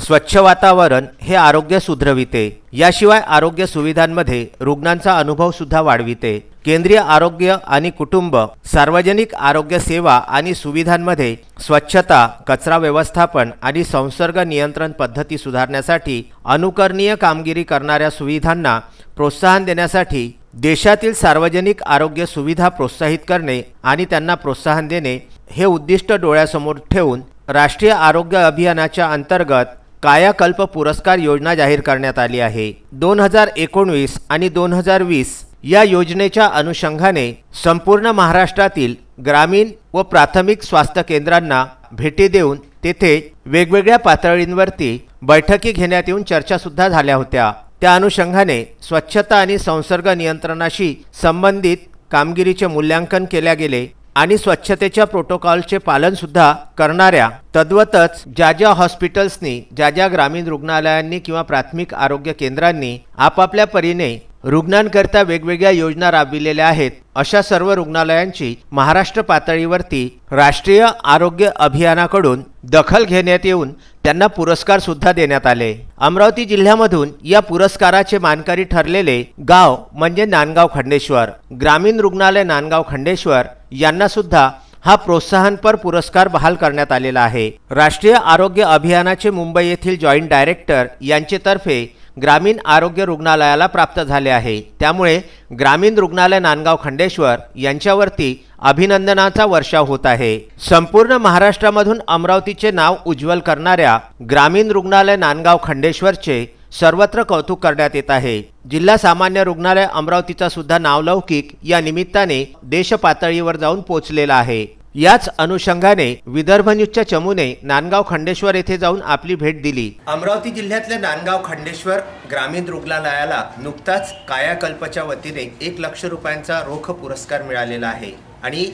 स्वच्छ वातावरण हे आरोग्य सुधरविते। याशिवाय आरोग्य सुविधांमध्ये रुग्णांचा अनुभव सुद्धा वाढविते। केंद्रीय आरोग्य आणि कुटुंब सार्वजनिक आरोग्य सेवा आणि सुविधांमध्ये स्वच्छता, कचरा व्यवस्थापन आणि संसर्ग नियंत्रण पद्धती सुधारण्यासाठी अनुकरणीय कामगिरी करणाऱ्या सुविधांना प्रोत्साहन देण्यासाठी देशातील सार्वजनिक आरोग्य सुविधा प्रोत्साहित करणे आणि त्यांना प्रोत्साहन देणे हे उद्दिष्ट डोळ्यासमोर ठेवून राष्ट्रीय आरोग्य अभियानाच्या अंतर्गत कायाकल्प पुरस्कार योजना जाहीर करण्यात आली आहे। 2019 आणि 2020 या योजनेच्या अनुषंगाने संपूर्ण महाराष्ट्रातील ग्रामीण व प्राथमिक स्वास्थ्य केंद्रांना भेटी देऊन तेथे वेगवेगळ्या पातळींवरती बैठकी घेण्यात येऊन चर्चा सुद्धा झाल्या होत्या। त्या अनुषंगाने स्वच्छता आणि संसर्ग नियंत्रणाशी संबंधित कामगिरीचे मूल्यांकन केले गेले आणि स्वच्छतेच्या प्रोटोकॉलचे पालन सुद्धा करणाऱ्या तद्वतच ज्या हॉस्पिटल्सनी ज्या ग्रामीण रुग्णालयांनी किंवा प्राथमिक आरोग्य केंद्रांनी आपापल्या परीने रुग्णांकरता वेगवेगळ्या योजना राबविलेल्या आहेत अशा सर्व रुग्णालयांची महाराष्ट्र पातळीवरती राष्ट्रीय आरोग्य अभियानाकडून दखल घेण्यात येऊन त्यांना पुरस्कार सुद्धा देण्यात आले। अमरावती जिल्ह्यामधून या पुरस्काराचे मानकरी ठरलेले गाव म्हणजे नांदगाव खंडेश्वर। ग्रामीण रुग्णालय नांदगाव खंडेश्वर यांना सुद्धा हा प्रोत्साहनपर पुरस्कार बहाल करण्यात आलेला आहे। राष्ट्रीय आरोग्य अभियानाचे मुंबई येथील जॉईंट डायरेक्टर यांचेतर्फे ग्रामीण आरोग्य रुग्णालयाला प्राप्त झाले आहे। त्यामुळे ग्रामीण रुग्णालय नांदगाव खंडेश्वर यांच्यावरती अभिनंदनाचा वर्षाव होत आहे। संपूर्ण महाराष्ट्रामधून अमरावतीचे नाव उज्ज्वल करणाऱ्या ग्रामीण रुग्णालय नांदगाव खंडेश्वरचे सर्वत्र कौतुक करण्यात येत आहे। जिल्हा सामान्य रुग्णालय अमरावतीचा सुद्धा नावलौकिक या निमित्ताने देश पातळीवर जाऊन पोहोचलेला आहे। याच अनुषंगाने विदर्भ न्यूजच्या चमूने नांदगाव खंडेश्वर येथे जाऊन आपली भेट दिली। अमरावती जिल्ह्यातल्या नांदगाव खंडेश्वर ग्रामीण रुग्णालयाला नुकताच कायाकल्पच्या वतीने 1 लाख रुपयांचा रोख पुरस्कार मिळालेला आहे आणि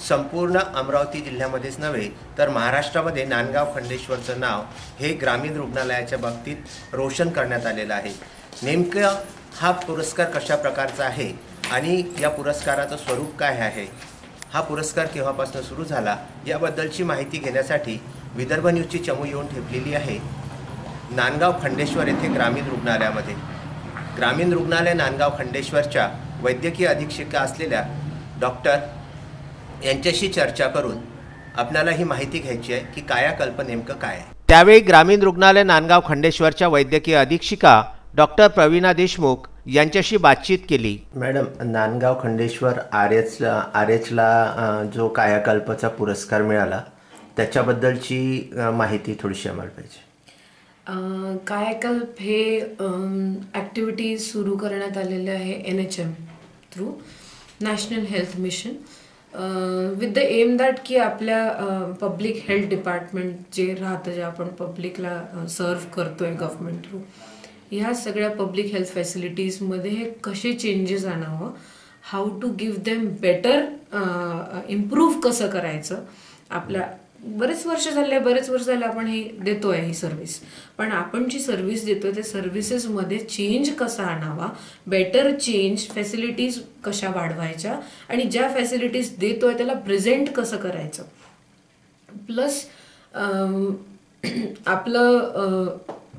संपूर्ण अमरावती जिल्ह्यामध्येच नव्हे तर महाराष्ट्रामध्ये नांदगाव खंडेश्वरचं नाव हे ग्रामीण रुग्णालयाच्या बाबतीत रोशन करण्यात आलेलं आहे। नेमकं हा पुरस्कार कशा प्रकारचा आहे आणि या पुरस्काराचं स्वरूप काय आहे, हा पुरस्कार केव्हापासून सुरू झाला याबद्दलची माहिती घेण्यासाठी विदर्भ न्यूजची चमू येऊन ठेपलेली आहे नांदगाव खंडेश्वर येथे ग्रामीण रुग्णालयामध्ये। ग्रामीण रुग्णालय नांदगाव खंडेश्वरच्या वैद्यकीय अधीक्षिका असलेल्या डॉक्टर यांच्याशी चर्चा करून आपल्याला ही माहिती घ्यायची आहे की कायाकल्प नेमकं काय आहे। त्यावेळी ग्रामीण रुग्णालय नांदगाव खंडेश्वरच्या वैद्यकीय अधीक्षिका डॉक्टर प्रवीणा देशमुख यांच्याशी बातचीत केली। मॅडम, नांदगाव खंडेश्वर आरएचला जो कायाकल्पचा पुरस्कार मिळाला त्याच्याबद्दलची माहिती थोडीशी आम्हाला पाहिजे। कायाकल्प हे ॲक्टिव्हिटीज सुरू करण्यात आलेले आहे NHM through national health mission with the aim that की आपल्या पब्लिक हेल्थ डिपार्टमेंट जे राहतं, जे आपण पब्लिकला सर्व करतोय गव्हर्नमेंट थ्रू, ह्या सगळ्या पब्लिक हेल्थ फॅसिलिटीजमध्ये हे कसे चेंजेस आणावं, how to give them better, improve कसं करायचं। आपल्या बरेच वर्ष झाले आपण हे देतोय ही सर्व्हिस, पण आपण जी सर्व्हिस देतोय त्या सर्व्हिसेसमध्ये चेंज कसा आणावा, बेटर चेंज, फॅसिलिटीज कशा वाढवायच्या आणि ज्या फॅसिलिटीज देतोय त्याला प्रेझेंट कसं करायचं। प्लस आपलं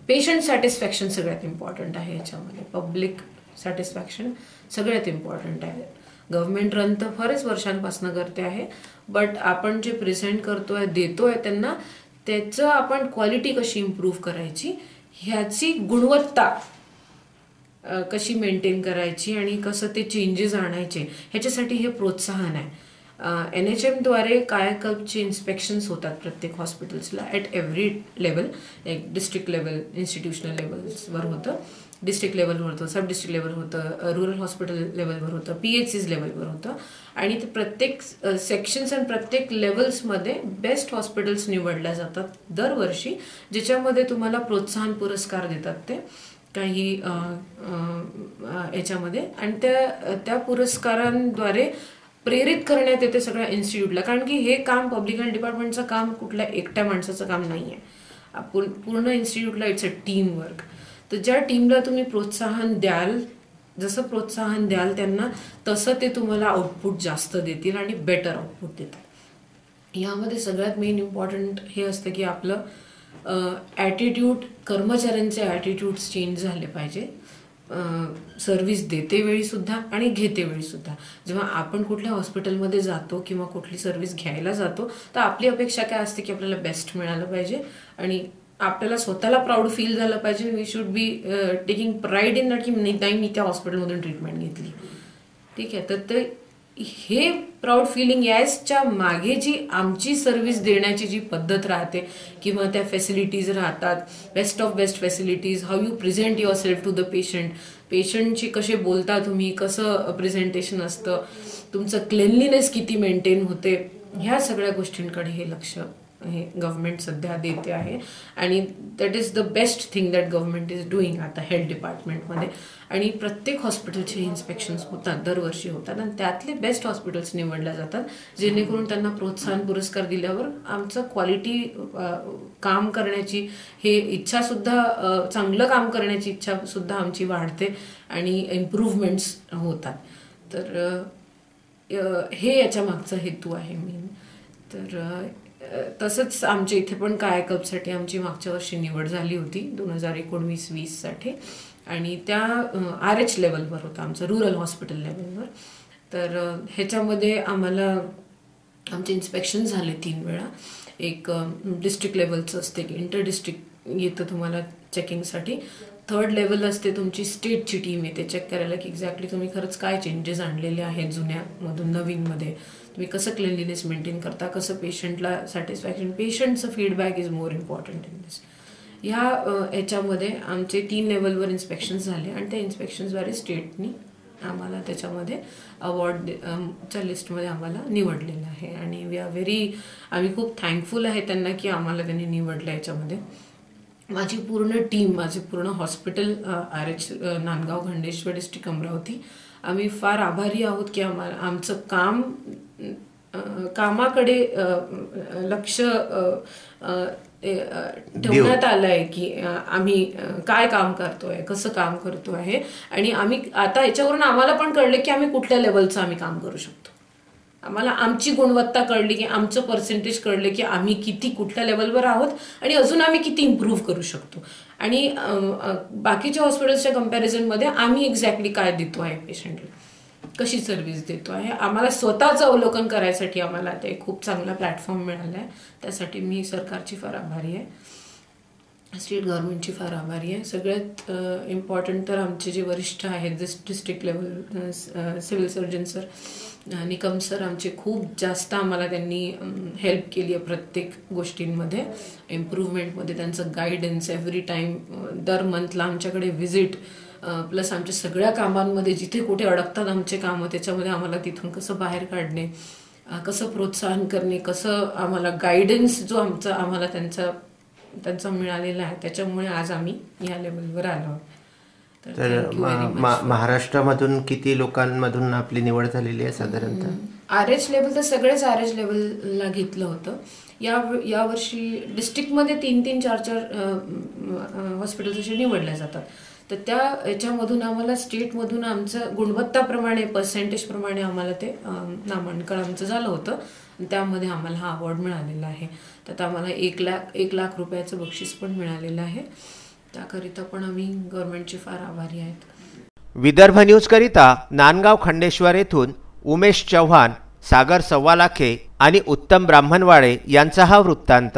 पेशंट सॅटिस्फॅक्शन सगळ्यात इम्पॉर्टंट आहे याच्यामध्ये। पब्लिक सॅटिस्फॅक्शन सगळ्यात इम्पॉर्टंट आहे। गव्हर्नमेंट रन तर बरेच वर्षांपासून करते आहे, बट आपण जे प्रेझेंट करतोय देतोय त्यांना त्याचं आपण क्वालिटी कशी इम्प्रूव्ह करायची, ह्याची गुणवत्ता कशी मेंटेन करायची आणि कसं ते चेंजेस आणायचे ह्याच्यासाठी हे प्रोत्साहन आहे। NHM द्वारे कायाकल्पचे इन्स्पेक्शन्स होतात प्रत्येक हॉस्पिटल्सला ॲट एव्हरी लेवल, एक डिस्ट्रिक्ट लेवल, इन्स्टिट्यूशनल लेवल्सवर होतं, डिस्ट्रिक्ट लेवलवर होतं, सब डिस्ट्रिक्ट लेवल होतं, रुरल हॉस्पिटल लेवलवर होतं, PHCs लेवलवर होतं आणि ते प्रत्येक सेक्शन्स आणि प्रत्येक लेवल्समध्ये बेस्ट हॉस्पिटल्स निवडल्या जातात दरवर्षी, ज्याच्यामध्ये तुम्हाला प्रोत्साहन पुरस्कार देतात ते काही याच्यामध्ये, आणि त्या पुरस्कारांद्वारे प्रेरित करण्यात येते सगळ्या इन्स्टिट्यूटला, कारण की हे काम पब्लिक हेल्थ डिपार्टमेंटचं काम कुठल्या एकट्या माणसाचं काम नाही आहे, पूर्ण इन्स्टिट्यूटला इट्स अ टीम वर्क। तर ज्या टीमला तुम्ही प्रोत्साहन द्याल, जसं प्रोत्साहन द्याल त्यांना तसं ते तुम्हाला आउटपुट जास्त देतील आणि बेटर आउटपुट देतात। यामध्ये सगळ्यात मेन इम्पॉर्टंट हे असतं की आपलं ॲटिट्यूड, कर्मचाऱ्यांचे ॲटिट्यूड्स चेंज झाले पाहिजे. सर्व्हिस देते वेळीसुद्धा आणि घेते वेळीसुद्धा. जेव्हा आपण कुठल्या हॉस्पिटलमध्ये जातो किंवा कुठली सर्व्हिस घ्यायला जातो तर आपली अपेक्षा काय असते की आपल्याला बेस्ट मिळालं पाहिजे आणि आपल्याला स्वतःला प्राऊड फील झालं पाहिजे. We should be taking pride in that की नाही मी त्या हॉस्पिटलमधून ट्रीटमेंट घेतली. ठीक आहे. तर हे प्राऊड फिलिंग याच्या मागे जी आमची सर्व्हिस देण्याची जी पद्धत राहते किंवा त्या फॅसिलिटीज राहतात, best of best facilities, how you present yourself to the पेशंटशी कसे बोलता तुम्ही, कसं प्रेझेंटेशन असतं, तुमचं क्लेनलीनेस किती मेंटेन होते, ह्या सगळ्या गोष्टींकडे हे लक्ष हे गव्हर्नमेंट सध्या देते आहे. आणि that is the best thing that government is doing आता हेल्थ डिपार्टमेंटमध्ये. आणि प्रत्येक हॉस्पिटलचे इन्स्पेक्शन्स होतात, दरवर्षी होतात आणि त्यातले बेस्ट हॉस्पिटल्स निवडल्या जातात जेणेकरून त्यांना प्रोत्साहन पुरस्कार दिल्यावर आमचं क्वालिटी काम करण्याची हे इच्छासुद्धा, चांगलं काम करण्याची इच्छासुद्धा आमची वाढते आणि इम्प्रूव्हमेंट्स होतात. तर हे याच्या मागचा हेतू आहे मेन. तर तसंच आमच्या इथे पण कायाकल्पसाठी आमची मागच्या वर्षी निवड झाली होती 2019-20 साठी आणि त्या RH लेवलवर होता, आमचं रुरल हॉस्पिटल लेवलवर. तर ह्याच्यामध्ये आम्हाला आमचे इन्स्पेक्शन झाले 3 वेळा. एक डिस्ट्रिक्ट लेवलचं असते की इंटर डिस्ट्रिक्ट येतं तुम्हाला चेकिंगसाठी. 3rd लेवल असते तुमची स्टेटची टीम येते चेक करायला की एक्झॅक्टली तुम्ही खरंच काय चेंजेस आणलेले आहेत जुन्यामधून नवीनमध्ये, तुम्ही कसं क्लेनलीनेस मेंटेन करता, कसं पेशंटला सॅटिस्फॅक्शन, पेशंटचं feedback is more important in this. याच्यामध्ये आमचे 3 लेवलवर इन्स्पेक्शन्स झाले आणि त्या इन्स्पेक्शन्सद्वारे स्टेटनी आम्हाला त्याच्यामध्ये अवॉर्डच्या लिस्टमध्ये आम्हाला निवडलेलं आहे आणि आम्ही खूप थँकफुल आहे त्यांना की आम्हाला त्यांनी निवडलं. याच्यामध्ये माझी पूर्ण टीम, माझे पूर्ण hospital RH Nandgaon Khandeshwar district Amravati, आम्ही फार आभारी आहोत की आमचं कामाकडे लक्ष ठेवण्यात आलं आहे की आम्ही काय काम करतोय, कसं काम करतो आहे. आणि आम्ही आता याच्यावरून आम्हाला पण कळलं की आम्ही कुठल्या लेवलचं आम्ही काम करू शकतो. आम्हाला आमची गुणवत्ता कळली की आमचं पर्सेंटेज कळलं की आम्ही किती कुठल्या लेवलवर आहोत आणि अजून आम्ही किती इम्प्रूव्ह करू शकतो. आणि बाकीच्या हॉस्पिटल्सच्या कम्पॅरिझनमध्ये आम्ही एक्झॅक्टली काय देतो आहे पेशंटला, कशी सर्व्हिस देतो आहे, आम्हाला स्वतःचं अवलोकन करायसाठी आम्हाला ते खूप चांगला प्लॅटफॉर्म मिळाला आहे. त्यासाठी मी सरकारची फार आभारी आहे, स्टेट गव्हर्नमेंटची फार आभारी आहे. सगळ्यात इम्पॉर्टंट तर आमचे जे वरिष्ठ आहेत district level civil surgeon sir Nikam sir, आमचे खूप जास्त आम्हाला त्यांनी हेल्प केली आहे प्रत्येक गोष्टींमध्ये, इम्प्रूव्हमेंटमध्ये. त्यांचं गायडन्स एव्हरी टाईम, दर मंथला आमच्याकडे व्हिजिट, प्लस आमच्या सगळ्या कामांमध्ये जिथे कुठे अडकतात आमचे कामं त्याच्यामध्ये आम्हाला तिथून कसं बाहेर काढणे, कसं प्रोत्साहन करणे, कसं आम्हाला गायडन्स जो आम्हाला त्यांचा मिळालेला आहे, त्याच्यामुळे आज आम्ही या लेवलवर आलो. तर महाराष्ट्रामधून किती लोकांमधून आपली निवड झालेली आहे साधारणतः? RH लेवल तर सगळेच RH लेवलला घेतलं होतं. या वर्षी डिस्ट्रिक्टमध्ये 3-3, 4-4 हॉस्पिटल्स असे निवडल्या जातात. तर त्या याच्यामधून आम्हाला स्टेटमधून आमचं गुणवत्ताप्रमाणे, पर्सेंटेजप्रमाणे आम्हाला ते नामांकन आमचं झालं होतं. त्यामध्ये आम्हाला हा अवॉर्ड मिळालेला आहे. तर आम्हाला 1 लाख रुपयाचं बक्षीस पण मिळालेलं आहे. त्याकरिता पण आम्ही गव्हर्नमेंटचे फार आभारी आहेत. विदर्भ न्यूज करिता नांदगाव खंडेश्वर येथून उमेश चव्हाण, सागर सव्वालाखे आणि उत्तम ब्राह्मणवाडे यांचा हा वृत्तांत.